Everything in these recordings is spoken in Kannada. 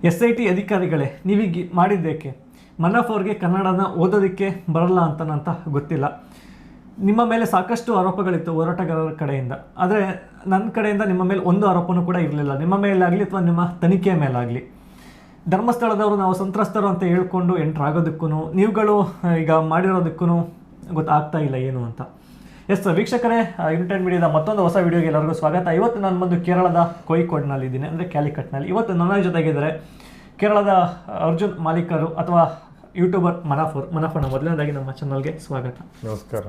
SIT ಅಧಿಕಾರಿಗಳೇ, ನೀವೀಗ ಮಾಡಿದ್ದೇಕೆ? ಮನಾಫ್ ಅವ್ರಿಗೆ ಕನ್ನಡನ ಓದೋದಕ್ಕೆ ಬರಲ್ಲ ಅಂತ ಗೊತ್ತಿಲ್ಲ. ನಿಮ್ಮ ಮೇಲೆ ಸಾಕಷ್ಟು ಆರೋಪಗಳಿತ್ತು ಹೋರಾಟಗಾರರ ಕಡೆಯಿಂದ. ಆದರೆ ನನ್ನ ಕಡೆಯಿಂದ ನಿಮ್ಮ ಮೇಲೆ ಒಂದು ಆರೋಪನೂ ಕೂಡ ಇರಲಿಲ್ಲ, ನಿಮ್ಮ ಮೇಲಾಗಲಿ ಅಥವಾ ನಿಮ್ಮ ತನಿಖೆಯ ಮೇಲಾಗಲಿ. ಧರ್ಮಸ್ಥಳದವರು ನಾವು ಸಂತ್ರಸ್ತರು ಅಂತ ಹೇಳ್ಕೊಂಡು ಎಂಟ್ರ್ ಆಗೋದಕ್ಕೂ ನೀವುಗಳು ಈಗ ಮಾಡಿರೋದಕ್ಕೂ ಗೊತ್ತಾಗ್ತಾ ಇಲ್ಲ ಏನು ಅಂತ. ಎಸ್ ವೀಕ್ಷಕರೇ, ಯುನೈಟೆಡ್ ಮೀಡಿಯಾದ ಮತ್ತೊಂದು ಹೊಸ ವಿಡಿಯೋಗೆ ಎಲ್ಲರಿಗೂ ಸ್ವಾಗತ. ಇವತ್ತು ನಾನು ಬಂದು ಕೇರಳದ ಕೋಯಿಕೋಡ್ನಲ್ಲಿದ್ದೀನಿ, ಅಂದರೆ ಕ್ಯಾಲಿಕಟ್ನಲ್ಲಿ. ಇವತ್ತು ನನ್ನ ಜೊತೆಗಿದ್ದಾರೆ ಕೇರಳದ ಅರ್ಜುನ್ ಮಾಲೀಕರು ಅಥವಾ ಯೂಟ್ಯೂಬರ್ ಮನಾಫ್. ಮೊದಲನೇದಾಗಿ ನಮ್ಮ ಚಾನಲ್ಗೆ ಸ್ವಾಗತ. ನಮಸ್ಕಾರ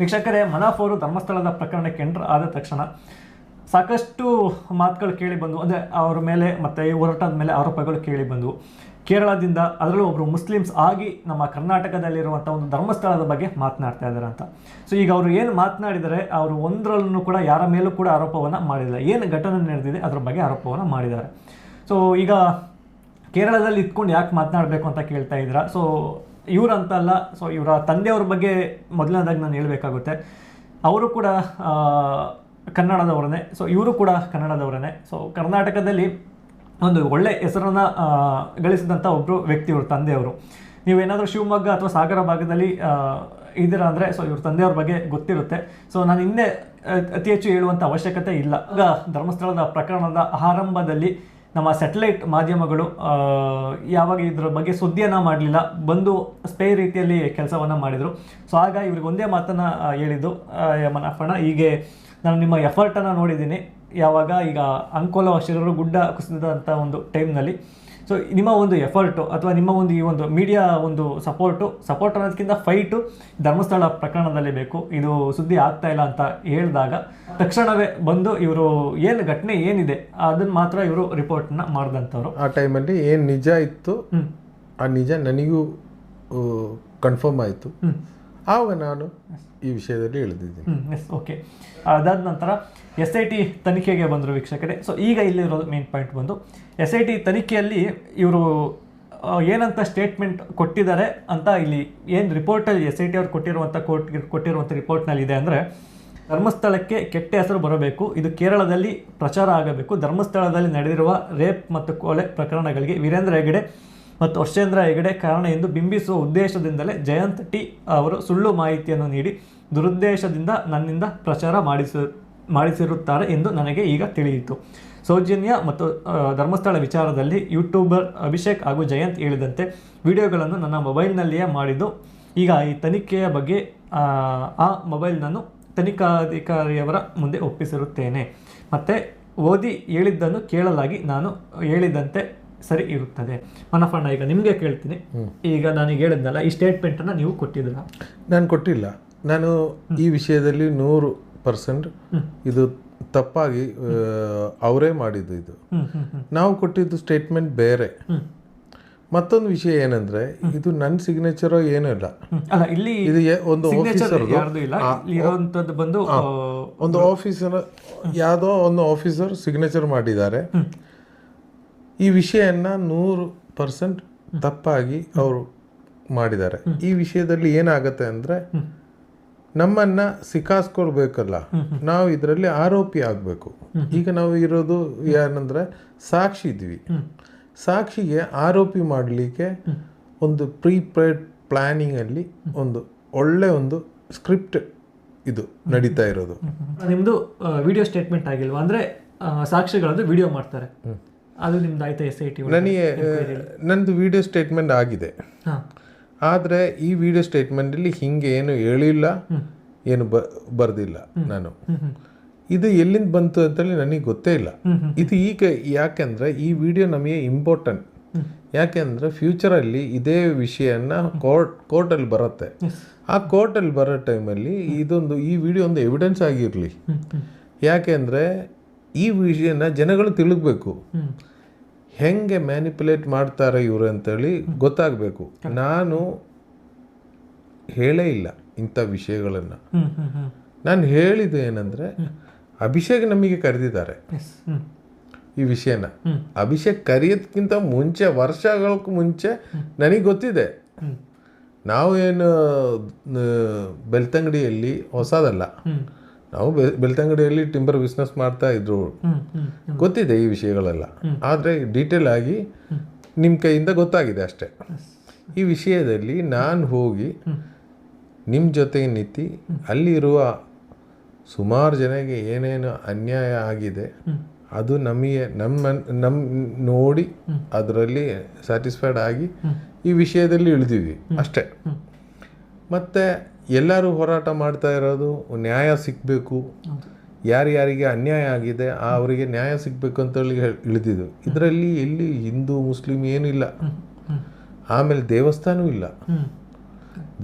ವೀಕ್ಷಕರೇ, ಮನಾಫ್ ಅವರು ಧರ್ಮಸ್ಥಳದ ಪ್ರಕರಣಕ್ಕೆ ಎಂಟರ್ ಆದ ತಕ್ಷಣ ಸಾಕಷ್ಟು ಮಾತುಗಳು ಕೇಳಿ ಬಂದು, ಅಂದರೆ ಅವರ ಮೇಲೆ ಮತ್ತು ಈ ಹೋರಾಟದ ಮೇಲೆ ಆರೋಪಗಳು ಕೇಳಿ ಬಂದವು. ಕೇರಳದಿಂದ, ಅದರಲ್ಲೂ ಒಬ್ಬರು ಮುಸ್ಲಿಮ್ಸ್ ಆಗಿ ನಮ್ಮ ಕರ್ನಾಟಕದಲ್ಲಿರುವಂಥ ಒಂದು ಧರ್ಮಸ್ಥಳದ ಬಗ್ಗೆ ಮಾತನಾಡ್ತಾ ಇದ್ದಾರೆ ಅಂತ. ಸೊ ಈಗ ಅವರು ಏನು ಮಾತನಾಡಿದರೆ, ಅವರು ಒಂದರಲ್ಲೂ ಕೂಡ ಯಾರ ಮೇಲೂ ಕೂಡ ಆರೋಪವನ್ನು ಮಾಡಿಲ್ಲ. ಏನು ಘಟನೆ ನಡೆದಿದೆ ಅದರ ಬಗ್ಗೆ ಆರೋಪವನ್ನು ಮಾಡಿದ್ದಾರೆ. ಸೊ ಈಗ ಕೇರಳದಲ್ಲಿ ಇಟ್ಕೊಂಡು ಯಾಕೆ ಮಾತನಾಡಬೇಕು ಅಂತ ಕೇಳ್ತಾ ಇದ್ದೀರಾ. ಸೊ ಇವರಂತಲ್ಲ, ಸೊ ಇವರ ತಂದೆಯವ್ರ ಬಗ್ಗೆ ಮೊದಲನೇದಾಗಿ ನಾನು ಹೇಳಬೇಕಾಗುತ್ತೆ. ಅವರು ಕೂಡ ಕನ್ನಡದವರೇ, ಸೊ ಇವರು ಕೂಡ ಕನ್ನಡದವರೇ. ಸೊ ಕರ್ನಾಟಕದಲ್ಲಿ ಒಂದು ಒಳ್ಳೆ ಹೆಸರನ್ನು ಗಳಿಸಿದಂಥ ಒಬ್ಬರು ವ್ಯಕ್ತಿ ಇವರು ತಂದೆಯವರು. ನೀವೇನಾದರೂ ಶಿವಮೊಗ್ಗ ಅಥವಾ ಸಾಗರ ಭಾಗದಲ್ಲಿ ಇದ್ದೀರಾ ಅಂದರೆ ಸೊ ಇವ್ರ ತಂದೆಯವ್ರ ಬಗ್ಗೆ ಗೊತ್ತಿರುತ್ತೆ. ಸೊ ನಾನು ಹಿಂದೆ ಅತಿ ಹೆಚ್ಚು ಹೇಳುವಂಥ ಅವಶ್ಯಕತೆ ಇಲ್ಲ. ಈಗ ಧರ್ಮಸ್ಥಳದ ಪ್ರಕರಣದ ಆರಂಭದಲ್ಲಿ ನಮ್ಮ ಸ್ಯಾಟಲೈಟ್ ಮಾಧ್ಯಮಗಳು ಯಾವಾಗ ಇದ್ರ ಬಗ್ಗೆ ಸುದ್ದಿಯನ್ನು ಮಾಡಲಿಲ್ಲ, ಬಂದು ಸ್ಪೇ ರೀತಿಯಲ್ಲಿ ಕೆಲಸವನ್ನು ಮಾಡಿದರು. ಸೊ ಆಗ ಇವ್ರಿಗೆ ಒಂದೇ ಮಾತನ್ನು ಹೇಳಿದ್ದು, ಮನಾಫಣ್ಣ, ಹೀಗೆ ನಾನು ನಿಮ್ಮ ಎಫರ್ಟನ್ನು ನೋಡಿದ್ದೀನಿ. ಯಾವಾಗ ಈಗ ಅಂಕೋಲ ಶಿರೂರು ಗುಡ್ಡ ಕುಸಿದಂಥ ಒಂದು ಟೈಮ್ನಲ್ಲಿ, ಸೊ ನಿಮ್ಮ ಒಂದು ಎಫರ್ಟು ಅಥವಾ ನಿಮ್ಮ ಒಂದು ಈ ಒಂದು ಮೀಡಿಯಾ ಒಂದು ಸಪೋರ್ಟ್ ಅನ್ನೋದಕ್ಕಿಂತ ಫೈಟು ಧರ್ಮಸ್ಥಳ ಪ್ರಕರಣದಲ್ಲಿ ಬೇಕು, ಇದು ಸುದ್ದಿ ಆಗ್ತಾ ಇಲ್ಲ ಅಂತ ಹೇಳಿದಾಗ ತಕ್ಷಣವೇ ಬಂದು ಇವರು ಏನು ಘಟನೆ ಏನಿದೆ ಅದನ್ನು ಮಾತ್ರ ಇವರು ರಿಪೋರ್ಟ್ನ ಮಾಡಿದಂಥವ್ರು. ಆ ಟೈಮಲ್ಲಿ ಏನು ನಿಜ ಇತ್ತು ಆ ನಿಜ ನನಗೂ ಕನ್ಫರ್ಮ್ ಆಯಿತು. ಆವಾಗ ನಾನು ಈ ವಿಷಯದಲ್ಲಿ ಹೇಳಿದ್ದೀನಿ. Yes, okay. ಅದಾದ ನಂತರ SIT ತನಿಖೆಗೆ ಬಂದರು ವೀಕ್ಷಕರೇ. ಸೊ ಈಗ ಇಲ್ಲಿರೋದು ಮೇನ್ ಪಾಯಿಂಟ್ ಬಂದು, SIT ತನಿಖೆಯಲ್ಲಿ ಇವರು ಏನಂತ ಸ್ಟೇಟ್ಮೆಂಟ್ ಕೊಟ್ಟಿದ್ದಾರೆ ಅಂತ ಇಲ್ಲಿ ಏನು ರಿಪೋರ್ಟಲ್ಲಿ SIT ಅವ್ರು ಕೊಟ್ಟಿರುವಂಥ ರಿಪೋರ್ಟ್ನಲ್ಲಿ ಇದೆ ಅಂದರೆ, ಧರ್ಮಸ್ಥಳಕ್ಕೆ ಕೆಟ್ಟ ಹೆಸರು ಬರಬೇಕು, ಇದು ಕೇರಳದಲ್ಲಿ ಪ್ರಚಾರ ಆಗಬೇಕು, ಧರ್ಮಸ್ಥಳದಲ್ಲಿ ನಡೆದಿರುವ ರೇಪ್ ಮತ್ತು ಕೊಲೆ ಪ್ರಕರಣಗಳಿಗೆ ವೀರೇಂದ್ರ ಹೆಗಡೆ ಮತ್ತು ಹರ್ಷೇಂದ್ರ ಹೆಗಡೆ ಕಾರಣ ಎಂದು ಬಿಂಬಿಸುವ ಉದ್ದೇಶದಿಂದಲೇ ಜಯಂತ್ ಟಿ ಅವರು ಸುಳ್ಳು ಮಾಹಿತಿಯನ್ನು ನೀಡಿ ದುರುದ್ದೇಶದಿಂದ ನನ್ನಿಂದ ಪ್ರಚಾರ ಮಾಡಿಸಿರುತ್ತಾರೆ ಎಂದು ನನಗೆ ಈಗ ತಿಳಿಯಿತು. ಸೌಜನ್ಯ ಮತ್ತು ಧರ್ಮಸ್ಥಳ ವಿಚಾರದಲ್ಲಿ ಯೂಟ್ಯೂಬರ್ ಅಭಿಷೇಕ್ ಹಾಗೂ ಜಯಂತ್ ಹೇಳಿದಂತೆ ವಿಡಿಯೋಗಳನ್ನು ನನ್ನ ಮೊಬೈಲ್ನಲ್ಲಿಯೇ ಮಾಡಿದ್ದು. ಈಗ ಈ ತನಿಖೆಯ ಬಗ್ಗೆ ಆ ಮೊಬೈಲ್ ನಾನು ತನಿಖಾಧಿಕಾರಿಯವರ ಮುಂದೆ ಒಪ್ಪಿಸಿರುತ್ತೇನೆ. ಮತ್ತು ಓದಿ ಹೇಳಿದ್ದನ್ನು ಕೇಳಲಾಗಿ ನಾನು ಹೇಳಿದಂತೆ ಸರಿ ಇರುತ್ತದೆ. ಮನಫಣ್ಣ, ಈಗ ನಿಮಗೆ ಕೇಳ್ತೀನಿ. ಈಗ ನಾನೀಗ ಹೇಳಿದ್ನಲ್ಲ, ಈ ಸ್ಟೇಟ್ಮೆಂಟನ್ನು ನೀವು ಕೊಟ್ಟಿದ್ದೀರ? ನಾನು ಕೊಟ್ಟಿಲ್ಲ. ನಾನು ಈ ವಿಷಯದಲ್ಲಿ 100% ಇದು ತಪ್ಪಾಗಿ ಅವರೇ ಮಾಡಿದ್ದು. ಇದು ನಾವು ಕೊಟ್ಟಿದ್ದು ಸ್ಟೇಟ್ಮೆಂಟ್ ಬೇರೆ. ಮತ್ತೊಂದು ವಿಷಯ ಏನಂದ್ರೆ, ಇದು ನನ್ನ ಸಿಗ್ನೇಚರ್ ಏನೂ ಇಲ್ಲ. ಅಲ್ಲ, ಇಲ್ಲಿ ಇದು ಒಂದು ಆಫೀಸರ್ ಒಂದು ಆಫೀಸರ್ ಯಾವುದೋ ಒಂದು ಆಫೀಸರ್ ಸಿಗ್ನೇಚರ್ ಮಾಡಿದ್ದಾರೆ. ಈ ವಿಷಯನ 100% ತಪ್ಪಾಗಿ ಅವರು ಮಾಡಿದ್ದಾರೆ. ಈ ವಿಷಯದಲ್ಲಿ ಏನಾಗುತ್ತೆ ಅಂದರೆ, ನಮ್ಮನ್ನು ಸಿಕ್ಕಾಸ್ಕೊಳ್ಬೇಕಲ್ಲ, ನಾವು ಇದರಲ್ಲಿ ಆರೋಪಿ ಆಗಬೇಕು. ಈಗ ನಾವು ಇರೋದು ಏನಂದರೆ ಸಾಕ್ಷಿ ಇದ್ವಿ. ಸಾಕ್ಷಿಗೆ ಆರೋಪಿ ಮಾಡಲಿಕ್ಕೆ ಒಂದು ಪ್ರೀಪೇಯ್ಡ್ ಪ್ಲ್ಯಾನಿಂಗಲ್ಲಿ ಒಂದು ಒಳ್ಳೆ ಒಂದು ಸ್ಕ್ರಿಪ್ಟ್ ಇದು ನಡೀತಾ ಇರೋದು. ನಿಮ್ಮದು ವಿಡಿಯೋ ಸ್ಟೇಟ್ಮೆಂಟ್ ಆಗಿಲ್ವಾ? ಅಂದರೆ ಸಾಕ್ಷಿಗಳದ್ದು ವಿಡಿಯೋ ಮಾಡ್ತಾರೆ, ಅದು ನಿಮ್ದು ಆಯ್ತಾ? SIT ನನಗೆ ನಂದು ವಿಡಿಯೋ ಸ್ಟೇಟ್ಮೆಂಟ್ ಆಗಿದೆ. ಆದರೆ ಈ ವಿಡಿಯೋ ಸ್ಟೇಟ್ಮೆಂಟಲ್ಲಿ ಹಿಂಗೆ ಏನು ಹೇಳಿಲ್ಲ, ಏನು ಬರೆದಿಲ್ಲ. ನಾನು ಇದು ಎಲ್ಲಿಂದ ಬಂತು ಅಂತೇಳಿ ನನಗೆ ಗೊತ್ತೇ ಇಲ್ಲ. ಇದು ಈಗ ಯಾಕೆಂದರೆ ಈ ವಿಡಿಯೋ ನಮಗೆ ಇಂಪಾರ್ಟೆಂಟ್. ಯಾಕೆಂದರೆ ಫ್ಯೂಚರಲ್ಲಿ ಇದೇ ವಿಷಯನ ಕೋರ್ಟಲ್ಲಿ ಬರುತ್ತೆ. ಆ ಕೋರ್ಟಲ್ಲಿ ಬರೋ ಟೈಮಲ್ಲಿ ಈ ವಿಡಿಯೋ ಒಂದು ಎವಿಡೆನ್ಸ್ ಆಗಿರಲಿ. ಯಾಕೆಂದರೆ ಈ ವಿಷಯನ ಜನಗಳು ತಿಳಿಸ್ಬೇಕು, ಹೆಂಗೆ ಮ್ಯಾನಿಪುಲೇಟ್ ಮಾಡ್ತಾರೆ ಇವರು ಅಂತೇಳಿ ಗೊತ್ತಾಗಬೇಕು. ನಾನು ಹೇಳೇ ಇಲ್ಲ ಇಂಥ ವಿಷಯಗಳನ್ನು. ನಾನು ಹೇಳಿದ್ದು ಏನಂದರೆ, ಅಭಿಷೇಕ್ ನಮಗೆ ಕರೆದಿದ್ದಾರೆ ಈ ವಿಷಯನ. ಅಭಿಷೇಕ್ ಕರೆಯೋದಕ್ಕಿಂತ ಮುಂಚೆ, ವರ್ಷಗಳಕ್ಕೂ ಮುಂಚೆ ನನಗೆ ಗೊತ್ತಿದೆ. ನಾವು ಏನು ಬೆಳ್ತಂಗಡಿಯಲ್ಲಿ ಹೊಸದಲ್ಲ, ನಾವು ಬೆಳ್ತಂಗಡಿಯಲ್ಲಿ ಟಿಂಬರ್ ಬಿಸ್ನೆಸ್ ಮಾಡ್ತಾ ಇದ್ರು, ಗೊತ್ತಿದೆ ಈ ವಿಷಯಗಳೆಲ್ಲ. ಆದರೆ ಡೀಟೇಲ್ ಆಗಿ ನಿಮ್ಮ ಕೈಯಿಂದ ಗೊತ್ತಾಗಿದೆ ಅಷ್ಟೇ. ಈ ವಿಷಯದಲ್ಲಿ ನಾನು ಹೋಗಿ ನಿಮ್ಮ ಜೊತೆಗೆ ನಿಂತು ಅಲ್ಲಿರುವ ಸುಮಾರು ಜನಕ್ಕೆ ಏನೇನು ಅನ್ಯಾಯ ಆಗಿದೆ ಅದು ನಮಗೆ ನಮ್ಮ ನೋಡಿ ಅದರಲ್ಲಿ ಸ್ಯಾಟಿಸ್ಫೈಡ್ ಆಗಿ ಈ ವಿಷಯದಲ್ಲಿ ಇಳಿದೀವಿ ಅಷ್ಟೇ. ಮತ್ತು ಎಲ್ಲರೂ ಹೋರಾಟ ಮಾಡ್ತಾ ಇರೋದು ನ್ಯಾಯ ಸಿಗಬೇಕು, ಯಾರ್ಯಾರಿಗೆ ಅನ್ಯಾಯ ಆಗಿದೆ ಅವರಿಗೆ ನ್ಯಾಯ ಸಿಗಬೇಕು ಅಂತೇಳಿ ಇಳಿದಿದ್ದು. ಇದರಲ್ಲಿ ಎಲ್ಲಿ ಹಿಂದೂ ಮುಸ್ಲಿಂ ಏನಿಲ್ಲ. ಆಮೇಲೆ ದೇವಸ್ಥಾನವೂ ಇಲ್ಲ.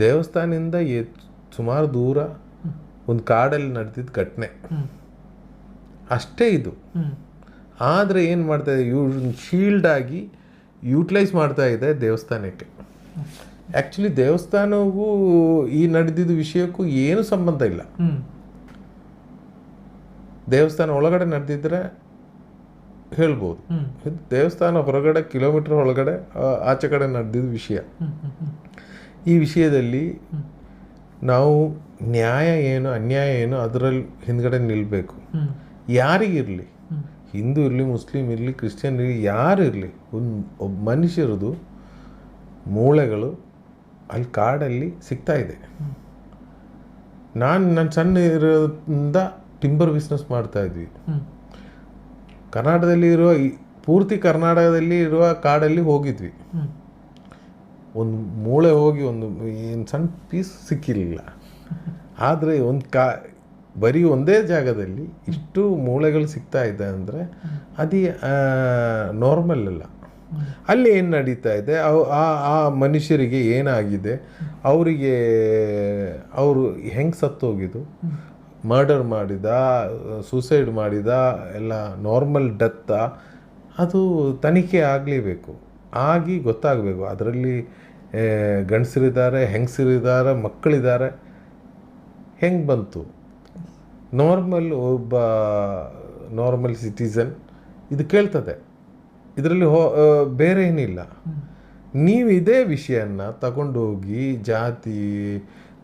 ದೇವಸ್ಥಾನದಿಂದ ಸುಮಾರು ದೂರ ಒಂದು ಕಾಡಲ್ಲಿ ನಡೆದಿದ್ದ ಘಟನೆ ಅಷ್ಟೇ ಇದು. ಆದರೆ ಏನು ಮಾಡ್ತಾ ಇದೆ, ಶೀಲ್ಡ್ ಆಗಿ ಯೂಟಿಲೈಸ್ ಮಾಡ್ತಾ ಇದೆ ದೇವಸ್ಥಾನಕ್ಕೆ. ಆ್ಯಕ್ಚುಲಿ ದೇವಸ್ಥಾನವೂ ಈ ನಡೆದಿದ್ದ ವಿಷಯಕ್ಕೂ ಏನು ಸಂಬಂಧ ಇಲ್ಲ. ದೇವಸ್ಥಾನ ಒಳಗಡೆ ನಡೆದಿದ್ರೆ ಹೇಳ್ಬೋದು, ದೇವಸ್ಥಾನ ಹೊರಗಡೆ ಕಿಲೋಮೀಟರ್ ಒಳಗಡೆ ಆಚೆ ಕಡೆ ನಡೆದಿದ್ದ ವಿಷಯ. ಈ ವಿಷಯದಲ್ಲಿ ನಾವು ನ್ಯಾಯ ಏನು ಅನ್ಯಾಯ ಏನು ಅದರಲ್ಲಿ ಹಿಂದ್ಗಡೆ ನಿಲ್ಲಬೇಕು. ಯಾರಿಗಿರಲಿ, ಹಿಂದೂ ಇರಲಿ, ಮುಸ್ಲಿಂ ಇರಲಿ, ಕ್ರಿಶ್ಚಿಯನ್ ಇರಲಿ, ಯಾರು ಇರಲಿ, ಒಬ್ಬ ಮನುಷ್ಯರದು ಮೂಳೆಗಳು ಅಲ್ಲಿ ಕಾಡಲ್ಲಿ ಸಿಗ್ತಾ ಇದೆ. ನನ್ನ ಸಣ್ಣ ಇರೋದ್ರಿಂದ ಟಿಂಬರ್ ಬಿಸ್ನೆಸ್ ಮಾಡ್ತಾ ಇದ್ವಿ. ಕರ್ನಾಟಕದಲ್ಲಿ ಇರುವ ಪೂರ್ತಿ ಕರ್ನಾಟಕದಲ್ಲಿ ಇರುವ ಕಾಡಲ್ಲಿ ಹೋಗಿದ್ವಿ. ಒಂದು ಮೂಳೆ ಹೋಗಿ ಒಂದು ಏನು ಸಣ್ಣ ಪೀಸ್ ಸಿಕ್ಕಿರಲಿಲ್ಲ. ಆದರೆ ಬರೀ ಒಂದೇ ಜಾಗದಲ್ಲಿ ಇಷ್ಟು ಮೂಳೆಗಳು ಸಿಗ್ತಾ ಇದೆ ಅಂದರೆ ಅದು ನಾರ್ಮಲ್ ಅಲ್ಲ. ಅಲ್ಲಿ ಏನು ನಡೀತಾ ಇದೆ, ಆ ಮನುಷ್ಯರಿಗೆ ಏನಾಗಿದೆ, ಅವರಿಗೆ ಅವರು ಹೆಂಗೆ ಸತ್ತೋಗಿದ್ದು, ಮರ್ಡರ್ ಮಾಡಿದ, ಸೂಸೈಡ್ ಮಾಡಿದ, ಎಲ್ಲ ನಾರ್ಮಲ್ ಡೆತ್ತ, ಅದು ತನಿಖೆ ಆಗಲೇಬೇಕು. ಆಗಿ ಗೊತ್ತಾಗಬೇಕು ಅದರಲ್ಲಿ ಗಂಡಸರಿದ್ದಾರೆ, ಹೆಂಗಸರಿದ್ದಾರೆ, ಮಕ್ಕಳಿದ್ದಾರೆ, ಹೆಂಗೆ ಬಂತು. ಒಬ್ಬ ನಾರ್ಮಲ್ ಸಿಟಿಸನ್ ಇದು ಕೇಳ್ತದೆ. ಇದರಲ್ಲಿ ಬೇರೆ ಏನಿಲ್ಲ. ನೀವು ಇದೇ ವಿಷಯನ ತಗೊಂಡೋಗಿ ಜಾತಿ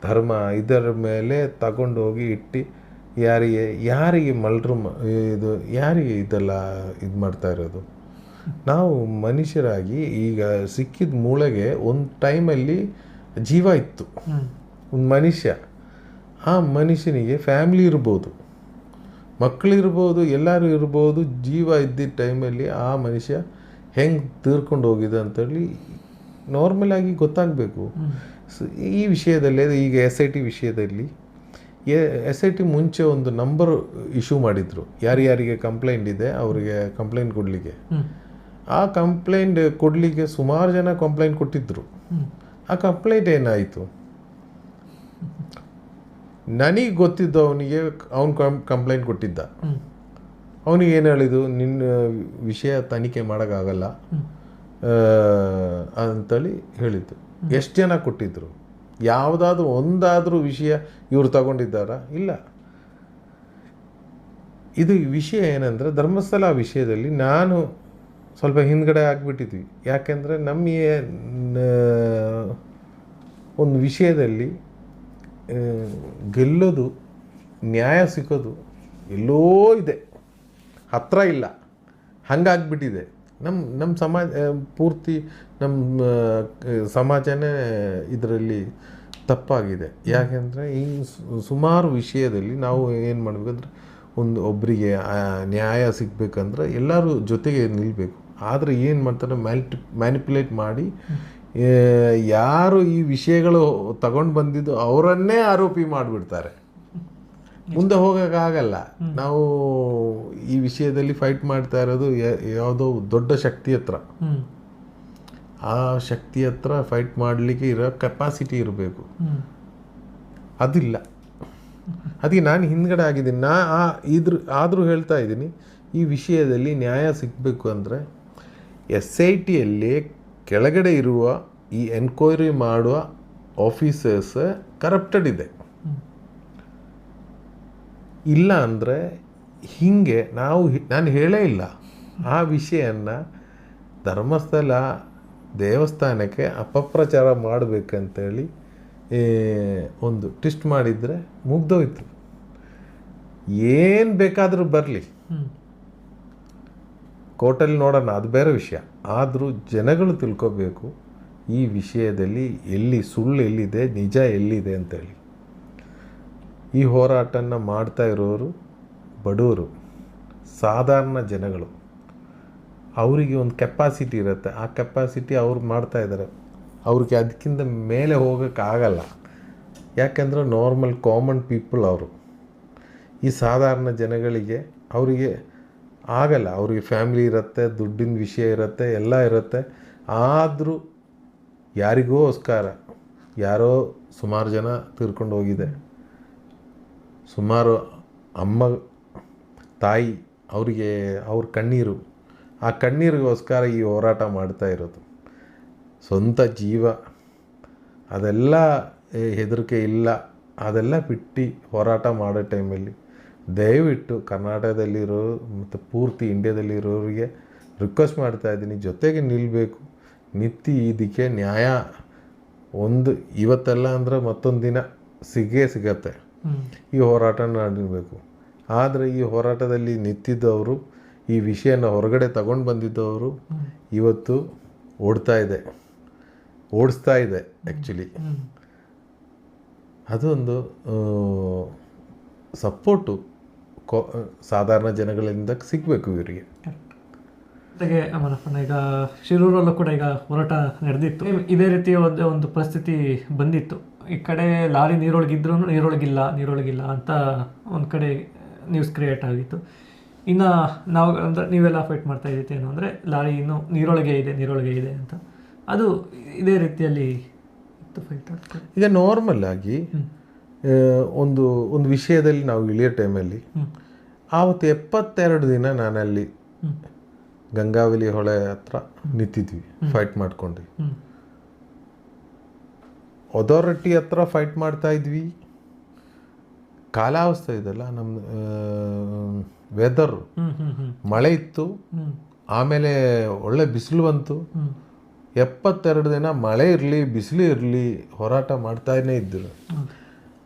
ಧರ್ಮ ಇದರ ಮೇಲೆ ತಗೊಂಡೋಗಿ ಇಟ್ಟು ಯಾರಿಗೆ ಮಲ್ರು ಇದು ಯಾರಿಗೆ ಇದೆಲ್ಲ ಇದು ಮಾಡ್ತಾ ಇರೋದು. ನಾವು ಮನುಷ್ಯರಾಗಿ ಈಗ ಸಿಕ್ಕಿದ ಮೂಳೆಗೆ ಒಂದು ಟೈಮಲ್ಲಿ ಜೀವ ಇತ್ತು. ಒಂದು ಮನುಷ್ಯ, ಆ ಮನುಷ್ಯನಿಗೆ ಫ್ಯಾಮ್ಲಿ ಇರ್ಬೋದು, ಮಕ್ಕಳಿರ್ಬೋದು, ಎಲ್ಲರೂ ಇರ್ಬೋದು. ಜೀವ ಇದ್ದಿದ್ದ ಟೈಮಲ್ಲಿ ಆ ಮನುಷ್ಯ ಹೆಂಗೆ ತೀರ್ಕೊಂಡು ಹೋಗಿದೆ ಅಂತೇಳಿ ನಾರ್ಮಲಾಗಿ ಗೊತ್ತಾಗಬೇಕು. ಈ ವಿಷಯದಲ್ಲಿ ಈಗ SIT ವಿಷಯದಲ್ಲಿ SIT ಮುಂಚೆ ಒಂದು ನಂಬರ್ ಇಶ್ಯೂ ಮಾಡಿದರು. ಯಾರ್ಯಾರಿಗೆ ಕಂಪ್ಲೇಂಟ್ ಇದೆ ಅವರಿಗೆ ಕಂಪ್ಲೇಂಟ್ ಕೊಡಲಿಕ್ಕೆ. ಆ ಕಂಪ್ಲೇಂಟ್ ಕೊಡಲಿಕ್ಕೆ ಸುಮಾರು ಜನ ಕಂಪ್ಲೇಂಟ್ ಕೊಟ್ಟಿದ್ದರು. ಆ ಕಂಪ್ಲೇಂಟ್ ಏನಾಯಿತು, ನನಗೆ ಗೊತ್ತಿದ್ದು ಅವನು ಕಂಪ್ಲೇಂಟ್ ಕೊಟ್ಟಿದ್ದ. ಅವನಿಗೆ ಏನು ಹೇಳಿದ್ದು, ನಿನ್ನ ವಿಷಯ ತನಿಖೆ ಮಾಡೋಕ್ಕಾಗಲ್ಲ ಅಂತೇಳಿ ಹೇಳಿದ್ದು. ಎಷ್ಟು ಜನ ಕೊಟ್ಟಿದ್ರು, ಯಾವುದಾದ್ರೂ ಒಂದಾದರೂ ವಿಷಯ ಇವರು ತಗೊಂಡಿದ್ದಾರಾ? ಇಲ್ಲ. ಇದು ವಿಷಯ ಏನಂದರೆ ಧರ್ಮಸ್ಥಳ ವಿಷಯದಲ್ಲಿ ನಾನು ಸ್ವಲ್ಪ ಹಿಂದ್ಗಡೆ ಆಗಿಬಿಟ್ಟಿದ್ವಿ. ಯಾಕೆಂದರೆ ನಮ್ಮ ಒಂದು ವಿಷಯದಲ್ಲಿ ಗೆಲ್ಲೋದು, ನ್ಯಾಯ ಸಿಗೋದು ಎಲ್ಲೋ ಇದೆ, ಹತ್ರ ಇಲ್ಲ, ಹಂಗಾಗ್ಬಿಟ್ಟಿದೆ. ನಮ್ಮ ಸಮಾಜ ಪೂರ್ತಿ ನಮ್ಮ ಸಮಾಜನೇ ಇದರಲ್ಲಿ ತಪ್ಪಾಗಿದೆ. ಯಾಕೆಂದರೆ ಈ ಸುಮಾರು ವಿಷಯದಲ್ಲಿ ನಾವು ಏನು ಮಾಡಬೇಕಂದ್ರೆ ಒಬ್ಬರಿಗೆ ನ್ಯಾಯ ಸಿಗಬೇಕಂದ್ರೆ ಎಲ್ಲರೂ ಜೊತೆಗೆ ನಿಲ್ಲಬೇಕು. ಆದರೆ ಏನು ಮಾಡ್ತಾರೆ, ಮ್ಯಾನಿಪ್ಯುಲೇಟ್ ಮಾಡಿ ಯಾರು ಈ ವಿಷಯಗಳು ತಗೊಂಡು ಬಂದಿದ್ದು ಅವರನ್ನೇ ಆರೋಪಿ ಮಾಡಿಬಿಡ್ತಾರೆ. ಮುಂದೆ ಹೋಗೋಕ್ಕಾಗಲ್ಲ. ನಾವು ಈ ವಿಷಯದಲ್ಲಿ ಫೈಟ್ ಮಾಡ್ತಾ ಇರೋದು ಯಾವುದೋ ದೊಡ್ಡ ಶಕ್ತಿ ಹತ್ರ. ಆ ಶಕ್ತಿ ಹತ್ರ ಫೈಟ್ ಮಾಡಲಿಕ್ಕೆ ಇರೋ ಕೆಪಾಸಿಟಿ ಇರಬೇಕು, ಅದಿಲ್ಲ. ಅದಕ್ಕೆ ನಾನು ಹಿಂದ್ಗಡೆ ಆಗಿದ್ದೀನಿ. ಆದರೂ ಹೇಳ್ತಾ ಇದ್ದೀನಿ, ಈ ವಿಷಯದಲ್ಲಿ ನ್ಯಾಯ ಸಿಗಬೇಕು ಅಂದರೆ SITಯಲ್ಲಿ ಕೆಳಗಡೆ ಇರುವ ಈ ಎನ್ಕ್ವೈರಿ ಮಾಡುವ ಆಫೀಸರ್ಸ್ ಕರಪ್ಟೆಡ್ ಇದೆ. ಇಲ್ಲ ಅಂದರೆ ಹೀಗೆ ನಾನು ಹೇಳೇ ಇಲ್ಲ. ಆ ವಿಷಯನ ಧರ್ಮಸ್ಥಳ ದೇವಸ್ಥಾನಕ್ಕೆ ಅಪಪ್ರಚಾರ ಮಾಡಬೇಕಂತೇಳಿ ಒಂದು ಟ್ವಿಸ್ಟ್ ಮಾಡಿದರೆ ಮುಗ್ದೋಯ್ತು. ಏನು ಬೇಕಾದರೂ ಬರಲಿ, ಕೋರ್ಟಲ್ಲಿ ನೋಡೋಣ, ಅದು ಬೇರೆ ವಿಷಯ. ಆದರೂ ಜನಗಳು ತಿಳ್ಕೊಬೇಕು ಈ ವಿಷಯದಲ್ಲಿ ಎಲ್ಲಿ ಸುಳ್ಳು ಎಲ್ಲಿದೆ, ನಿಜ ಎಲ್ಲಿದೆ ಅಂತೇಳಿ. ಈ ಹೋರಾಟನ ಮಾಡ್ತಾ ಇರೋರು ಬಡವರು, ಸಾಧಾರಣ ಜನಗಳು. ಅವರಿಗೆ ಒಂದು ಕೆಪಾಸಿಟಿ ಇರುತ್ತೆ, ಆ ಕೆಪಾಸಿಟಿ ಅವ್ರು ಮಾಡ್ತಾಯಿದ್ದಾರೆ. ಅವ್ರಿಗೆ ಅದಕ್ಕಿಂತ ಮೇಲೆ ಹೋಗೋಕ್ಕಾಗಲ್ಲ. ಯಾಕೆಂದರೆ ನಾರ್ಮಲ್ ಕಾಮನ್ ಪೀಪಲ್ ಅವರು. ಈ ಸಾಧಾರಣ ಜನಗಳಿಗೆ ಅವರಿಗೆ ಆಗಲ್ಲ. ಅವರಿಗೆ ಫ್ಯಾಮಿಲಿ ಇರುತ್ತೆ, ದುಡ್ಡಿನ ವಿಷಯ ಇರುತ್ತೆ, ಎಲ್ಲ ಇರುತ್ತೆ. ಆದರೂ ಯಾರಿಗೋಸ್ಕರ ಯಾರೋ ಸುಮಾರು ಜನ ತೀರ್ಕೊಂಡು ಹೋಗಿದೆ. ಸುಮಾರು ಅಮ್ಮ ತಾಯಿ ಅವರಿಗೆ ಅವ್ರ ಕಣ್ಣೀರು, ಆ ಕಣ್ಣೀರಿಗೋಸ್ಕರ ಈ ಹೋರಾಟ ಮಾಡ್ತಾ ಇರೋದು. ಸ್ವಂತ ಜೀವ ಅದೆಲ್ಲ ಹೆದರಿಕೆ ಇಲ್ಲ, ಅದೆಲ್ಲ ಬಿಟ್ಟು ಹೋರಾಟ ಮಾಡೋ ಟೈಮಲ್ಲಿ ದಯವಿಟ್ಟು ಕರ್ನಾಟಕದಲ್ಲಿರೋ ಮತ್ತು ಪೂರ್ತಿ ಇಂಡಿಯಾದಲ್ಲಿರೋರಿಗೆ ರಿಕ್ವೆಸ್ಟ್ ಮಾಡ್ತಾಯಿದ್ದೀನಿ, ಜೊತೆಗೆ ನಿಲ್ಲಬೇಕು. ನಿಂತು ಇದಕ್ಕೆ ನ್ಯಾಯ ಒಂದು ಇವತ್ತೆಲ್ಲ ಅಂದರೆ ಮತ್ತೊಂದು ದಿನ ಸಿಗತ್ತೆ. ಈ ಹೋರಾಟ ನಡೀಬೇಕು. ಆದರೆ ಈ ಹೋರಾಟದಲ್ಲಿ ನಿಂತಿದ್ದವರು, ಈ ವಿಷಯನ ಹೊರಗಡೆ ತಗೊಂಡು ಬಂದಿದ್ದವರು ಇವತ್ತು ಓಡಿಸ್ತಾ ಇದೆ ಆ್ಯಕ್ಚುಲಿ. ಅದೊಂದು ಸಪೋರ್ಟು ಸಾಧಾರಣ ಜನಗಳಿಂದ ಸಿಗಬೇಕು ಇವರಿಗೆ. ಜೊತೆಗೆ ಅಮರಪ್ಪಣ್ಣ, ಈಗ ಶಿರೂರಲ್ಲೂ ಕೂಡ ಈಗ ಹೋರಾಟ ನಡೆದಿತ್ತು. ಇದೇ ರೀತಿಯ ಒಂದು ಪರಿಸ್ಥಿತಿ ಬಂದಿತ್ತು. ಈ ಕಡೆ ಲಾರಿ ನೀರೊಳಗಿದ್ರೂ ನೀರೊಳಗಿಲ್ಲ ಅಂತ ಒಂದು ಕಡೆ ನ್ಯೂಸ್ ಕ್ರಿಯೇಟ್ ಆಗಿತ್ತು. ಇನ್ನು ನಾವು ಅಂದರೆ ನೀವೆಲ್ಲ ಫೈಟ್ ಮಾಡ್ತಾ ಇದ್ದೀತಿ ಏನು ಅಂದರೆ ಲಾರಿ ಇನ್ನೂ ನೀರೊಳಗೆ ಇದೆ ಅಂತ. ಅದು ಇದೇ ರೀತಿಯಲ್ಲಿ ಇತ್ತು ಫೈಟ್ ಆಗ್ತದೆ. ಈಗ ನಾರ್ಮಲ್ ಆಗಿ ಒಂದು ವಿಷಯದಲ್ಲಿ ನಾವು ಇಳಿಯೋ ಟೈಮಲ್ಲಿ ಆವತ್ತು 72 ದಿನ ನಾನಲ್ಲಿ ಗಂಗಾವಲಿ ಹೊಳೆ ಹತ್ರ ನಿಂತಿದ್ವಿ, ಫೈಟ್ ಮಾಡ್ಕೊಂಡ್ವಿ. ಅಥಾರಿಟಿ ಹತ್ರ ಫೈಟ್ ಮಾಡ್ತಾ ಇದ್ವಿ. ಕಾಲಾವಸ್ಥೆ ಇದೆಲ್ಲ, ನಮ್ಮ ವೆದರು ಮಳೆ ಇತ್ತು, ಆಮೇಲೆ ಒಳ್ಳೆ ಬಿಸಿಲು ಬಂತು. 72 ದಿನ ಮಳೆ ಇರಲಿ ಬಿಸಿಲು ಇರಲಿ ಹೋರಾಟ ಮಾಡ್ತಾನೇ ಇದ್ದರು.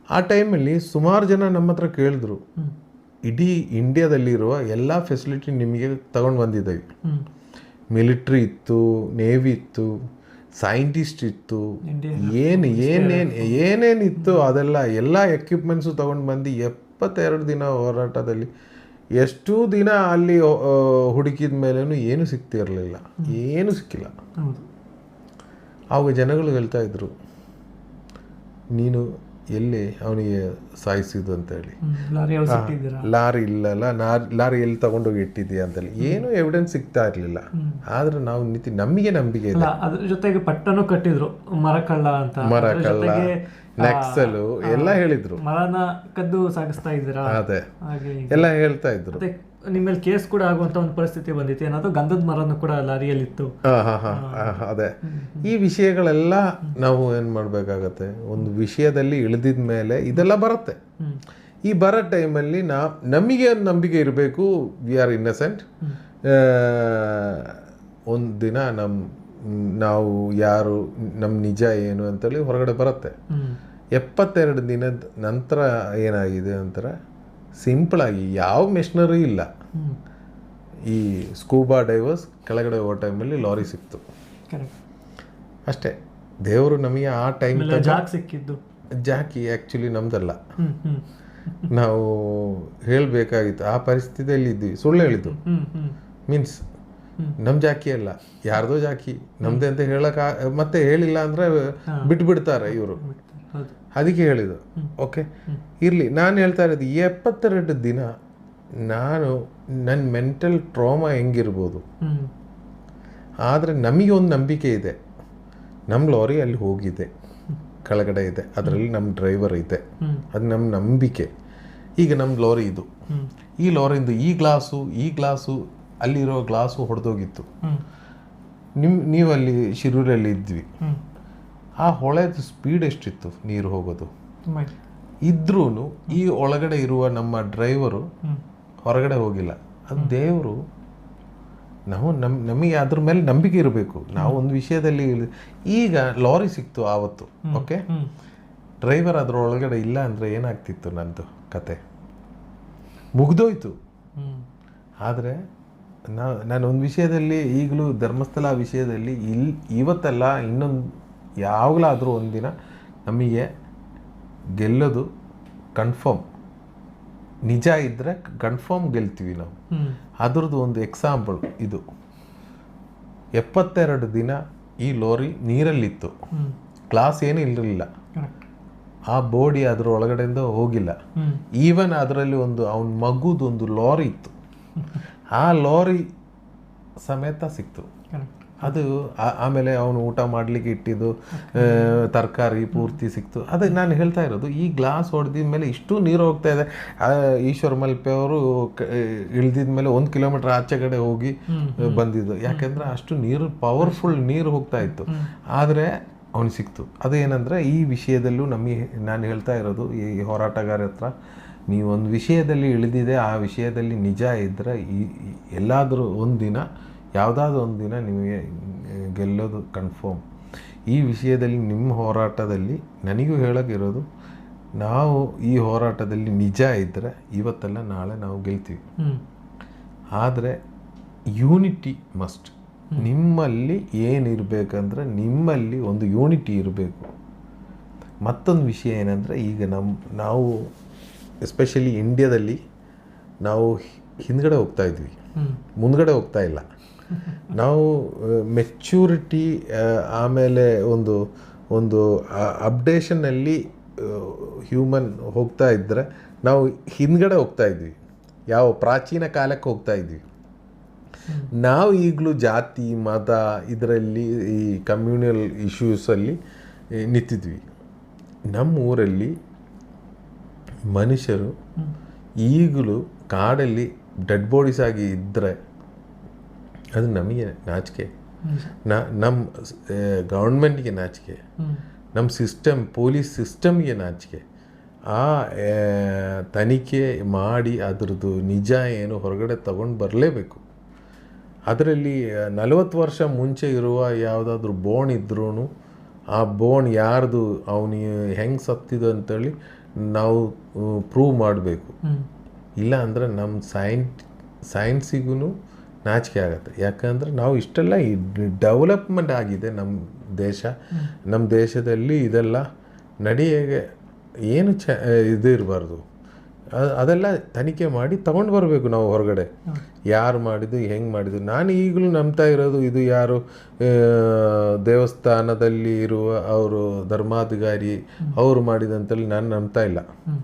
ಆ ಟೈಮಲ್ಲಿ ಸುಮಾರು ಜನ ನಮ್ಮ ಹತ್ರ ಕೇಳಿದ್ರು, ಇಡೀ ಇಂಡಿಯಾದಲ್ಲಿರುವ ಎಲ್ಲ ಫೆಸಿಲಿಟಿ ನಿಮಗೆ ತಗೊಂಡು ಬಂದಿದ್ದೀವಿ. ಮಿಲಿಟ್ರಿ ಇತ್ತು, ನೇವಿ ಇತ್ತು, ಸೈಂಟಿಸ್ಟ್ ಇತ್ತು, ಏನೇನಿತ್ತು ಎಲ್ಲ ಎಕ್ವಿಪ್ಮೆಂಟ್ಸು ತೊಗೊಂಡು ಬಂದು 72 ದಿನ ಹೋರಾಟದಲ್ಲಿ ಎಷ್ಟು ದಿನ ಅಲ್ಲಿ ಹುಡುಕಿದ ಮೇಲೂ ಏನೂ ಸಿಕ್ತಿರಲಿಲ್ಲ, ಏನೂ ಸಿಕ್ಕಿಲ್ಲ. ಆವಾಗ ಜನಗಳು ಹೇಳ್ತಾ ಇದ್ರು, ನೀನು ಎಲ್ಲಿ ಅವನಿಗೆ ಸಾಯಿಸಿದ್ದು ಅಂತೇಳಿ, ಲಾರಿ ಇಲ್ಲಲ್ಲ, ಲಾರಿ ಎಲ್ಲಿ ತಗೊಂಡೋಗಿ ಇಟ್ಟಿದ್ದೀಯ ಅಂತೇಳಿ ಏನೂ ಎವಿಡೆನ್ಸ್ ಸಿಗ್ತಾ ಇರಲಿಲ್ಲ. ಆದ್ರೆ ನಾವು ನಮಗೆ ನಂಬಿಕೆ ಇದೆ. ಅದ್ರ ಜೊತೆಗೆ ಪಟ್ಟನು ಕಟ್ಟಿದ್ರು, ಮರಕಳ್ಳ ಅಂತ, ನಕ್ಸಲು ಎಲ್ಲ ಹೇಳಿದ್ರು, ಮರನ ಕದ್ದು ಸಾಗಿಸ್ತಾ ಇದ್ದೀರಾ, ಅದೇ ಎಲ್ಲ ಹೇಳ್ತಾ ಇದ್ರು. ನಿಮ್ಮಲ್ಲಿ ಕೇಸ್ ಕೂಡ ಆಗುವಂತ ಒಂದು ಪರಿಸ್ಥಿತಿ ಬಂದಿತ್ತು, ಏನಾದ್ರು ಗಂಧದ ಮರನು ಕೂಡ ಲಾರಿಯಲ್ಲಿತ್ತು. ಅದೇ ಈ ವಿಷಯಗಳೆಲ್ಲ ನಾವು ಏನು ಮಾಡಬೇಕಾಗತ್ತೆ, ಒಂದು ವಿಷಯದಲ್ಲಿ ಇಳಿದಿದ ಮೇಲೆ ಇದೆಲ್ಲ ಬರುತ್ತೆ. ಈ ಬರೋ ಟೈಮಲ್ಲಿ ನಮಗೆ ಒಂದು ನಂಬಿಕೆ ಇರಬೇಕು, ವಿ ಆರ್ ಇನ್ನಸೆಂಟ್. ಒಂದು ದಿನ ನಾವು ಯಾರು, ನಮ್ಮ ನಿಜ ಏನು ಅಂತೇಳಿ ಹೊರಗಡೆ ಬರುತ್ತೆ. 72 ದಿನದ ನಂತರ ಏನಾಗಿದೆ ಅಂತಾರೆ, ಸಿಂಪಲಾಗಿ ಯಾವ ಮೆಷಿನರಿ ಇಲ್ಲ. ಈ ಸ್ಕೂಬಾ ಡೈವರ್ಸ್ ಕೆಳಗಡೆ ಹೋಗೋ ಟೈಮಲ್ಲಿ ಲಾರಿ ಸಿಕ್ತು ಅಷ್ಟೇ. ದೇವರು ನಮಗೆ ಆ ಟೈಮ್ ಸಿಕ್ಕಿದ್ದು ಜಾಕಿ ಆ್ಯಕ್ಚುಲಿ ನಮ್ದಲ್ಲ, ನಾವು ಹೇಳಬೇಕಾಗಿತ್ತು. ಆ ಪರಿಸ್ಥಿತಿಯಲ್ಲಿ ಇದ್ವಿ, ಸುಳ್ಳು ಹೇಳಿದ್ದು ಮೀನ್ಸ್ ನಮ್ಮ ಜಾಕಿ ಅಲ್ಲ, ಯಾರ್ದೋ ಜಾಕಿ, ನಮ್ದೆ ಅಂತ ಮತ್ತೆ ಹೇಳಿಲ್ಲ ಅಂದರೆ ಬಿಟ್ಬಿಡ್ತಾರೆ ಇವರು. ಅದಕ್ಕೆ ಹೇಳಿದ್ದು. ಓಕೆ ಇರಲಿ, ನಾನು ಹೇಳ್ತಾ ಇರೋದು 72 ದಿನ ನನ್ನ ಮೆಂಟಲ್ ಟ್ರಾಮಾ ಹೆಂಗಿರ್ಬೋದು. ಆದರೆ ನಮಗೆ ಒಂದು ನಂಬಿಕೆ ಇದೆ, ನಮ್ಮ ಲಾರಿ ಅಲ್ಲಿ ಹೋಗಿದೆ, ಕೆಳಗಡೆ ಇದೆ, ಅದರಲ್ಲಿ ನಮ್ಮ ಡ್ರೈವರ್ ಇದೆ, ಅದು ನಮ್ಮ ನಂಬಿಕೆ. ಈಗ ನಮ್ಮ ಲಾರಿ ಇದು, ಈ ಲಾರಿಯಿಂದ ಈ ಗ್ಲಾಸು ಅಲ್ಲಿರೋ ಗ್ಲಾಸು ಹೊಡೆದೋಗಿತ್ತು. ನೀವು ಅಲ್ಲಿ ಶಿರೂರಲ್ಲಿ ಇದ್ವಿ, ಆ ಹೊಳೆದು ಸ್ಪೀಡ್ ಎಷ್ಟಿತ್ತು ನೀರು ಹೋಗೋದು. ಇದ್ರೂ ಈ ಒಳಗಡೆ ಇರುವ ನಮ್ಮ ಡ್ರೈವರು ಹೊರಗಡೆ ಹೋಗಿಲ್ಲ. ಅದು ದೇವರು. ನಮಗೆ ಅದ್ರ ಮೇಲೆ ನಂಬಿಕೆ ಇರಬೇಕು. ನಾವು ಒಂದು ವಿಷಯದಲ್ಲಿ ಈಗ ಲಾರಿ ಸಿಕ್ತು ಆವತ್ತು, ಓಕೆ, ಡ್ರೈವರ್ ಅದ್ರ ಒಳಗಡೆ ಇಲ್ಲ ಅಂದರೆ ಏನಾಗ್ತಿತ್ತು ನಂದು ಕತೆ. ಮುಗ್ದೋಯ್ತು. ಹ್ಞೂ ಆದರೆ ನಾನು ಒಂದು ವಿಷಯದಲ್ಲಿ ಈಗಲೂ ಧರ್ಮಸ್ಥಳ ವಿಷಯದಲ್ಲಿ ಇವತ್ತಲ್ಲ ಇನ್ನೊಂದು ಯಾವಾಗಲಾದರೂ ಒಂದಿನ ನಮಗೆ ಗೆಲ್ಲೋದು ಕನ್ಫರ್ಮ್, ನಿಜ ಇದ್ದರೆ ಕನ್ಫರ್ಮ್ ಗೆಲ್ತೀವಿ ನಾವು. ಅದ್ರದ್ದು ಒಂದು ಎಕ್ಸಾಂಪಲ್ ಇದು. 72 ದಿನ ಈ ಲಾರಿ ನೀರಲ್ಲಿತ್ತು, ಗ್ಲಾಸ್ ಏನೂ ಇರಲಿಲ್ಲ, ಆ ಬೋಡಿ ಅದ್ರ ಒಳಗಡೆಯಿಂದ ಹೋಗಿಲ್ಲ. ಈವನ್ ಅದರಲ್ಲಿ ಅವನ ಮಗುದು ಒಂದು ಲಾರಿ ಇತ್ತು, ಆ ಲಾರಿ ಸಮೇತ ಸಿಕ್ತು. ಅದು ಆಮೇಲೆ ಅವನು ಊಟ ಮಾಡಲಿಕ್ಕೆ ಇಟ್ಟಿದ್ದು ತರಕಾರಿ ಪೂರ್ತಿ ಸಿಕ್ತು. ಅದಕ್ಕೆ ನಾನು ಹೇಳ್ತಾ ಇರೋದು, ಈ ಗ್ಲಾಸ್ ಹೊಡೆದಿದ ಮೇಲೆ ಇಷ್ಟು ನೀರು ಹೋಗ್ತಾ ಇದೆ. ಈಶ್ವರ ಮಲ್ಪೆ ಅವರು ಇಳಿದಿದ ಮೇಲೆ 1 ಕಿಲೋಮೀಟರ್ ಆಚೆ ಕಡೆ ಹೋಗಿ ಬಂದಿದ್ದು, ಯಾಕೆಂದರೆ ಅಷ್ಟು ನೀರು ಪವರ್ಫುಲ್ ನೀರು ಹೋಗ್ತಾ ಇತ್ತು. ಆದರೆ ಅವನು ಸಿಕ್ತು. ಅದೇನೆಂದರೆ ಈ ವಿಷಯದಲ್ಲೂ ನಾನು ಹೇಳ್ತಾ ಇರೋದು ಈ ಹೋರಾಟಗಾರ ಹತ್ರ, ನೀವು ಒಂದು ವಿಷಯದಲ್ಲಿ ಇಳಿದಿದೆ, ಆ ವಿಷಯದಲ್ಲಿ ನಿಜ ಇದ್ದರೆ ಎಲ್ಲಾದರೂ ಒಂದಿನ ಯಾವುದಾದ್ರೂ ಒಂದು ದಿನ ನಿಮಗೆ ಗೆಲ್ಲೋದು ಕನ್ಫರ್ಮ್. ಈ ವಿಷಯದಲ್ಲಿ ನಿಮ್ಮ ಹೋರಾಟದಲ್ಲಿ ನನಗೂ ಹೇಳೋಕ್ಕಿರೋದು, ನಾವು ಈ ಹೋರಾಟದಲ್ಲಿ ನಿಜ ಇದ್ದರೆ ಇವತ್ತೆಲ್ಲ ನಾಳೆ ನಾವು ಗೆಲ್ತೀವಿ. ಆದರೆ ಯೂನಿಟಿ ಮಸ್ಟ್. ನಿಮ್ಮಲ್ಲಿ ಏನಿರಬೇಕಂದ್ರೆ ನಿಮ್ಮಲ್ಲಿ ಒಂದು ಯೂನಿಟಿ ಇರಬೇಕು. ಮತ್ತೊಂದು ವಿಷಯ ಏನಂದರೆ, ಈಗ ನಾವು ಎಸ್ಪೆಷಲಿ ಇಂಡಿಯಾದಲ್ಲಿ ನಾವು ಹಿಂದ್ಗಡೆ ಹೋಗ್ತಾ ಇದ್ವಿ, ಮುಂದ್ಗಡೆ ಹೋಗ್ತಾ ಇಲ್ಲ. ನಾವು ಮೆಚ್ಯೂರಿಟಿ ಆಮೇಲೆ ಒಂದು ಅಪ್ಡೇಷನ್ನಲ್ಲಿ ಹ್ಯೂಮನ್ ಹೋಗ್ತಾ ಇದ್ದರೆ ನಾವು ಹಿಂದ್ಗಡೆ ಹೋಗ್ತಾ ಇದ್ವಿ, ಯಾವ ಪ್ರಾಚೀನ ಕಾಲಕ್ಕೆ ಹೋಗ್ತಾ ಇದ್ವಿ. ನಾವು ಈಗಲೂ ಜಾತಿ ಮತ ಇದರಲ್ಲಿ ಈ ಕಮ್ಯುನಲ್ ಇಶ್ಯೂಸಲ್ಲಿ ನಿಂತಿದ್ವಿ. ನಮ್ಮ ಊರಲ್ಲಿ ಮನುಷ್ಯರು ಈಗಲೂ ಕಾಡಲ್ಲಿ ಡೆಡ್ ಬಾಡೀಸ್ ಆಗಿ ಇದ್ದರೆ ಅದು ನಮಗೆ ನಾಚಿಕೆ, ನಮ್ಮ ಗೌರ್ಮೆಂಟ್ಗೆ ನಾಚಿಕೆ, ನಮ್ಮ ಸಿಸ್ಟಮ್ ಪೊಲೀಸ್ ಸಿಸ್ಟಮ್ಗೆ ನಾಚಿಕೆ. ಆ ತನಿಖೆ ಮಾಡಿ ಅದರದ್ದು ನಿಜ ಏನು ಹೊರಗಡೆ ತಗೊಂಡು ಬರಲೇಬೇಕು. ಅದರಲ್ಲಿ 40 ವರ್ಷ ಮುಂಚೆ ಇರುವ ಯಾವುದಾದ್ರೂ ಬೋನ್ ಇದ್ರೂ ಆ ಬೋನ್ ಯಾರ್ದು, ಅವನಿಗೆ ಹೆಂಗೆ ಸತ್ತಿದ್ದು ಅಂತೇಳಿ ನಾವು ಪ್ರೂವ್ ಮಾಡಬೇಕು. ಇಲ್ಲ ಅಂದರೆ ನಮ್ಮ ಸೈನ್ಸಿಗೂ ನಾಚಿಕೆ ಆಗುತ್ತೆ. ಯಾಕಂದರೆ ನಾವು ಇಷ್ಟೆಲ್ಲ ಡೆವಲಪ್ಮೆಂಟ್ ಆಗಿದೆ ನಮ್ಮ ದೇಶದಲ್ಲಿ ಇದೆಲ್ಲ ನಡೆಯೋಗೆ ಏನು ಇದು ಇರಬಾರ್ದು. ಅದೆಲ್ಲ ತನಿಖೆ ಮಾಡಿ ತಗೊಂಡು ಬರಬೇಕು ನಾವು ಹೊರಗಡೆ, ಯಾರು ಮಾಡಿದ್ದು ಹೆಂಗೆ ಮಾಡಿದ್ದು. ನಾನು ಈಗಲೂ ನಂಬ್ತಾ ಇರೋದು, ಇದು ಯಾರು ದೇವಸ್ಥಾನದಲ್ಲಿ ಇರುವ ಅವರು ಧರ್ಮಾಧಿಕಾರಿ ಅವರು ಮಾಡಿದಂತೇಳಿ ನಾನು ನಂಬ್ತಾ ಇಲ್ಲ.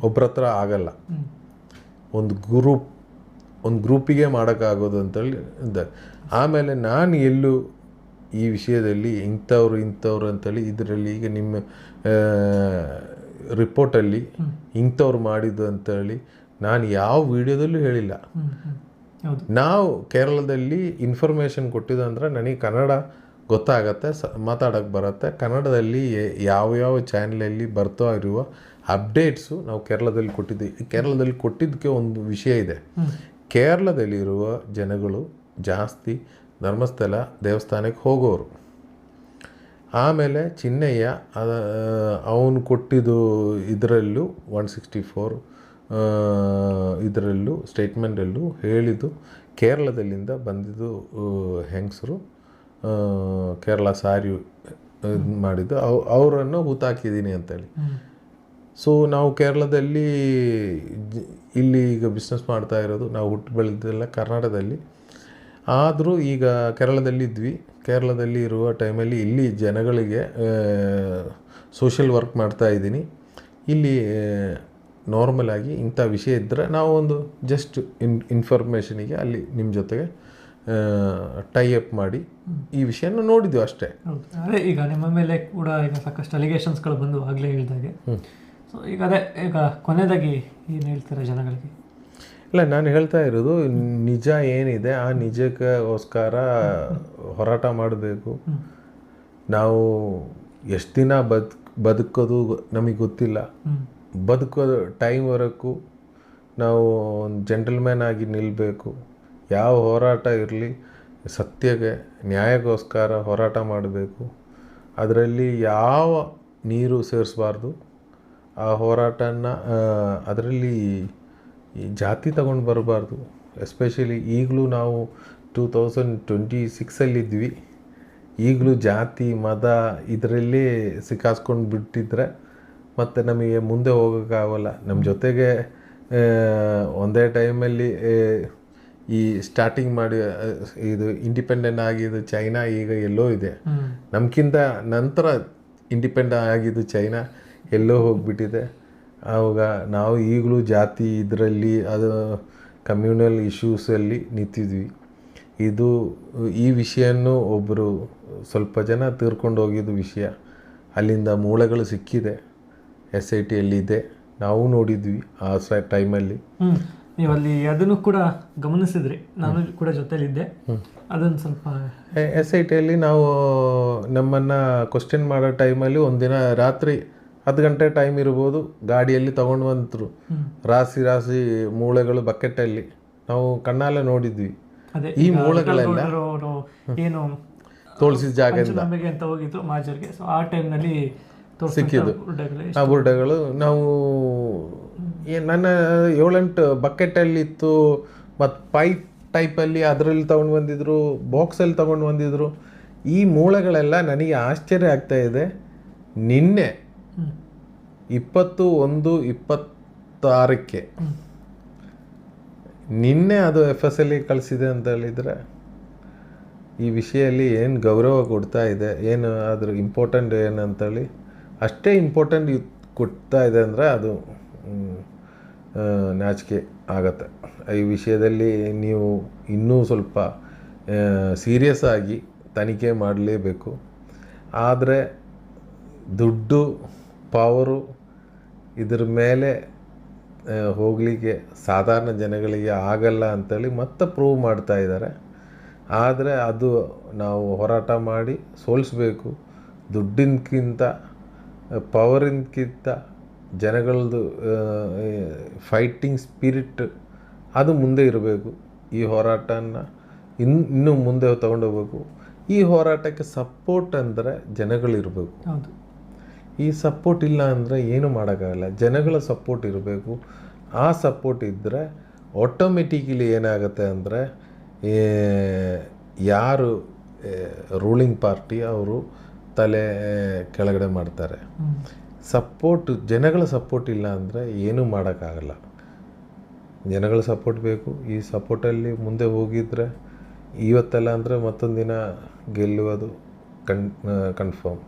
ಒಬ್ಬರ ಹತ್ರ ಆಗಲ್ಲ, ಒಂದು ಗ್ರೂಪಿಗೆ ಮಾಡೋಕ್ಕಾಗೋದು ಅಂತೇಳಿ ಆಮೇಲೆ ನಾನು ಎಲ್ಲೂ ಈ ವಿಷಯದಲ್ಲಿ ಇಂಥವ್ರು ಅಂತೇಳಿ ಇದರಲ್ಲಿ ಈಗ ನಿಮ್ಮ ರಿಪೋರ್ಟಲ್ಲಿ ಇಂಥವ್ರು ಮಾಡಿದ್ದು ಅಂತೇಳಿ ನಾನು ಯಾವ ವಿಡಿಯೋದಲ್ಲೂ ಹೇಳಿಲ್ಲ. ನಾವು ಕೇರಳದಲ್ಲಿ ಇನ್ಫಾರ್ಮೇಷನ್ ಕೊಟ್ಟಿದ್ದಂದ್ರೆ ನನಗೆ ಕನ್ನಡ ಗೊತ್ತಾಗತ್ತೆ, ಮಾತಾಡೋಕ್ಕೆ ಬರುತ್ತೆ. ಕನ್ನಡದಲ್ಲಿ ಯಾವ ಚಾನಲಲ್ಲಿ ಬರ್ತಾ ಇರುವ ಅಪ್ಡೇಟ್ಸು ನಾವು ಕೇರಳದಲ್ಲಿ ಕೊಟ್ಟಿದ್ದೀವಿ. ಕೇರಳದಲ್ಲಿ ಕೊಟ್ಟಿದ್ದಕ್ಕೆ ಒಂದು ವಿಷಯ ಇದೆ, ಕೇರಳದಲ್ಲಿರುವ ಜನಗಳು ಜಾಸ್ತಿ ಧರ್ಮಸ್ಥಳ ದೇವಸ್ಥಾನಕ್ಕೆ ಹೋಗೋರು. ಆಮೇಲೆ ಚಿನ್ನಯ್ಯ ಅವನು ಕೊಟ್ಟಿದ್ದು ಇದರಲ್ಲೂ 164 ಇದರಲ್ಲೂ ಸ್ಟೇಟ್ಮೆಂಟಲ್ಲೂ ಹೇಳಿದ್ದು, ಕೇರಳದಲ್ಲಿಂದ ಬಂದಿದ್ದು ಹೆಂಗಸರು ಕೇರಳ ಸಾರಿ ಮಾಡಿದ್ದು ಅವರನ್ನು ಹೂತಾಕಿದ್ದೀನಿ ಅಂತೇಳಿ. ಸೊ ನಾವು ಕೇರಳದಲ್ಲಿ ಇಲ್ಲಿ ಈಗ ಬಿಸ್ನೆಸ್ ಮಾಡ್ತಾ ಇರೋದು, ನಾವು ಹುಟ್ಟು ಬೆಳೆದೆಲ್ಲ ಕರ್ನಾಟಕದಲ್ಲಿ. ಆದರೂ ಈಗ ಕೇರಳದಲ್ಲಿ ಇರುವ ಟೈಮಲ್ಲಿ ಇಲ್ಲಿ ಜನಗಳಿಗೆ ಸೋಷಿಯಲ್ ವರ್ಕ್ ಮಾಡ್ತಾ ಇದ್ದೀನಿ. ಇಲ್ಲಿ ನಾರ್ಮಲಾಗಿ ಇಂಥ ವಿಷಯ ಇದ್ದರೆ ನಾವು ಒಂದು ಜಸ್ಟ್ ಇನ್ಫಾರ್ಮೇಷನಿಗೆ ಅಲ್ಲಿ ನಿಮ್ಮ ಜೊತೆಗೆ ಟೈ ಅಪ್ ಮಾಡಿ ಈ ವಿಷಯನ ನೋಡಿದ್ವಿ ಅಷ್ಟೇ. ಅದೇ ಈಗ ನಿಮ್ಮ ಮೇಲೆ ಕೂಡ ಈಗ ಸಾಕಷ್ಟು ಅಲಿಗೇಷನ್ಸ್ಗಳು ಬಂದು ಆಗಲೇ ಹೇಳಿದಾಗೆ. ಸೊ ಈಗ ಕೊನೆಯದಾಗಿ ಏನು ಹೇಳ್ತಾರೆ ಜನಗಳಿಗೆ? ಇಲ್ಲ, ನಾನು ಹೇಳ್ತಾ ಇರೋದು ನಿಜ ಏನಿದೆ ಆ ನಿಜಕ್ಕೋಸ್ಕರ ಹೋರಾಟ ಮಾಡಬೇಕು. ನಾವು ಎಷ್ಟು ದಿನ ಬದುಕೋದು ನಮಗೆ ಗೊತ್ತಿಲ್ಲ. ಬದುಕೋದು ಟೈಮ್ವರೆಗೂ ನಾವು ಒಂದು ಜೆಂಟಲ್ಮ್ಯಾನ್ ಆಗಿ ನಿಲ್ಲಬೇಕು. ಯಾವ ಹೋರಾಟ ಇರಲಿ ಸತ್ಯಕ್ಕೆ ನ್ಯಾಯಕ್ಕೋಸ್ಕರ ಹೋರಾಟ ಮಾಡಬೇಕು. ಅದರಲ್ಲಿ ಯಾವ ನೀರು ಸೇರಿಸಬಾರ್ದು. ಆ ಹೋರಾಟನ ಅದರಲ್ಲಿ ಈ ಜಾತಿ ತಗೊಂಡು ಬರಬಾರ್ದು. ಎಸ್ಪೆಷಲಿ ಈಗಲೂ ನಾವು 2026 ಈಗಲೂ ಜಾತಿ ಮತ ಇದರಲ್ಲೇ ಸಿಕ್ಕಾಸ್ಕೊಂಡು ಬಿಟ್ಟಿದ್ರೆ ಮತ್ತು ನಮಗೆ ಮುಂದೆ ಹೋಗೋಕ್ಕಾಗಲ್ಲ. ನಮ್ಮ ಜೊತೆಗೆ ಒಂದೇ ಟೈಮಲ್ಲಿ ಈ ಸ್ಟಾರ್ಟಿಂಗ್ ಮಾಡಿ ಇದು ಇಂಡಿಪೆಂಡೆಂಟ್ ಆಗಿದ್ದು ಚೈನಾ ಈಗ ಎಲ್ಲೋ ಇದೆ, ನಮ್ಗಿಂತ ನಂತರ ಇಂಡಿಪೆಂಡೆಂಟ್ ಆಗಿದ್ದು ಚೈನಾ ಎಲ್ಲೋ ಹೋಗಿಬಿಟ್ಟಿದೆ. ಆವಾಗ ನಾವು ಈಗಲೂ ಜಾತಿ ಇದರಲ್ಲಿ ಅದು ಕಮ್ಯುನಲ್ ಇಶ್ಯೂಸಲ್ಲಿ ನಿಂತಿದ್ವಿ. ಈ ವಿಷಯನ್ನು ಒಬ್ಬರು ಸ್ವಲ್ಪ ಜನ ತೀರ್ಕೊಂಡು ಹೋಗಿದ್ದು ವಿಷಯ, ಅಲ್ಲಿಂದ ಮೂಳೆಗಳು ಸಿಕ್ಕಿದೆ, SITಯಲ್ಲಿದೆ, ನಾವು ನೋಡಿದ್ವಿ ಆ ಟೈಮಲ್ಲಿ. ನೀವು ಅಲ್ಲಿ ಅದನ್ನು ಕೂಡ ಗಮನಿಸಿದ್ರಿ, ನಾನು ಕೂಡ ಜೊತೆಲಿದ್ದೆ. ಅದನ್ನು ಸ್ವಲ್ಪ SITಯಲ್ಲಿ ನಾವು ನಮ್ಮನ್ನು ಕ್ವಶನ್ ಮಾಡೋ ಟೈಮಲ್ಲಿ ಒಂದಿನ ರಾತ್ರಿ 10 ಗಂಟೆ ಟೈಮ್ ಇರ್ಬೋದು, ಗಾಡಿಯಲ್ಲಿ ತೊಗೊಂಡು ಬಂದರು ರಾಶಿ ಮೂಳೆಗಳು ಬಕೆಟಲ್ಲಿ, ನಾವು ಕಣ್ಣಾಲ ನೋಡಿದ್ವಿ. ಈ ಮೂಳೆಗಳೆಲ್ಲ ಏನು ತೋರಿಸಿದ ಜಾಗದಿಂದ ಅಂತ ಹೋಗಿದ್ರು ಮಾಜರ್ಗೆ. ಸೊ ಆ ಟೈಮ್ನಲ್ಲಿ ಸಿಕ್ಕಿದ್ದು ಆ ಬುರ್ಡೆಗಳು. ನಾವು ನನ್ನ 7-8 ಬಕೆಟಲ್ಲಿತ್ತು, ಮತ್ತು ಪೈಪ್ ಟೈಪಲ್ಲಿ ಅದರಲ್ಲಿ ತೊಗೊಂಡು ಬಂದಿದ್ರು, ಬಾಕ್ಸಲ್ಲಿ ತೊಗೊಂಡು ಬಂದಿದ್ರು. ಈ ಮೂಳೆಗಳೆಲ್ಲ ನನಗೆ ಆಶ್ಚರ್ಯ ಆಗ್ತಾ ಇದೆ. ನಿನ್ನೆ 21/26 ನಿನ್ನೆ ಅದು FSL ಕಳಿಸಿದೆ ಅಂತ ಹೇಳಿದರೆ ಈ ವಿಷಯಲ್ಲಿ ಏನು ಗೌರವ ಕೊಡ್ತಾ ಇದೆ, ಏನು ಅದ್ರ ಇಂಪಾರ್ಟೆಂಟ್ ಏನಂತೇಳಿ ಅಷ್ಟೇ ಇಂಪಾರ್ಟೆಂಟ್ ಕೊಡ್ತಾ ಇದೆ ಅಂದರೆ ಅದು ನಾಚಿಕೆ ಆಗತ್ತೆ. ಈ ವಿಷಯದಲ್ಲಿ ನೀವು ಇನ್ನೂ ಸ್ವಲ್ಪ ಸೀರಿಯಸ್ ಆಗಿ ತನಿಖೆ ಮಾಡಲೇಬೇಕು. ಆದರೆ ದುಡ್ಡು ಪವರು ಇದ್ರ ಮೇಲೆ ಹೋಗಲಿಕ್ಕೆ ಸಾಧಾರಣ ಜನಗಳಿಗೆ ಆಗಲ್ಲ ಅಂತೇಳಿ ಮತ್ತೆ ಪ್ರೂವ್ ಮಾಡ್ತಾ ಇದ್ದಾರೆ. ಆದರೆ ಅದು ನಾವು ಹೋರಾಟ ಮಾಡಿ ಸೋಲಿಸ್ಬೇಕು. ದುಡ್ಡಿನಕ್ಕಿಂತ ಪವರಿನ್ಕಿಂತ ಜನಗಳದ್ದು ಫೈಟಿಂಗ್ ಸ್ಪಿರಿಟ್ ಅದು ಮುಂದೆ ಇರಬೇಕು. ಈ ಹೋರಾಟನ ಇನ್ನೂ ಮುಂದೆ ತಗೊಂಡೋಗ್ಬೇಕು. ಈ ಹೋರಾಟಕ್ಕೆ ಸಪೋರ್ಟ್ ಅಂದರೆ ಜನಗಳಿರಬೇಕು. ಈ ಸಪೋರ್ಟ್ ಇಲ್ಲ ಅಂದರೆ ಏನು ಮಾಡೋಕ್ಕಾಗಲ್ಲ. ಜನಗಳ ಸಪೋರ್ಟ್ ಇರಬೇಕು. ಆ ಸಪೋರ್ಟ್ ಇದ್ದರೆ ಆಟೋಮೆಟಿಕಲಿ ಏನಾಗುತ್ತೆ ಅಂದರೆ ಯಾರು ರೂಲಿಂಗ್ ಪಾರ್ಟಿ ಅವರು ತಲೆ ಕೆಳಗಡೆ ಮಾಡ್ತಾರೆ. ಜನಗಳ ಸಪೋರ್ಟ್ ಇಲ್ಲ ಅಂದರೆ ಏನೂ ಮಾಡೋಕ್ಕಾಗಲ್ಲ. ಜನಗಳ ಸಪೋರ್ಟ್ ಬೇಕು. ಈ ಸಪೋರ್ಟಲ್ಲಿ ಮುಂದೆ ಹೋಗಿದ್ರೆ ಇವತ್ತೆಲ್ಲ ಅಂದರೆ ಮತ್ತೊಂದು ದಿನ ಗೆಲ್ಲುವುದು ಕನ್ಫರ್ಮ್.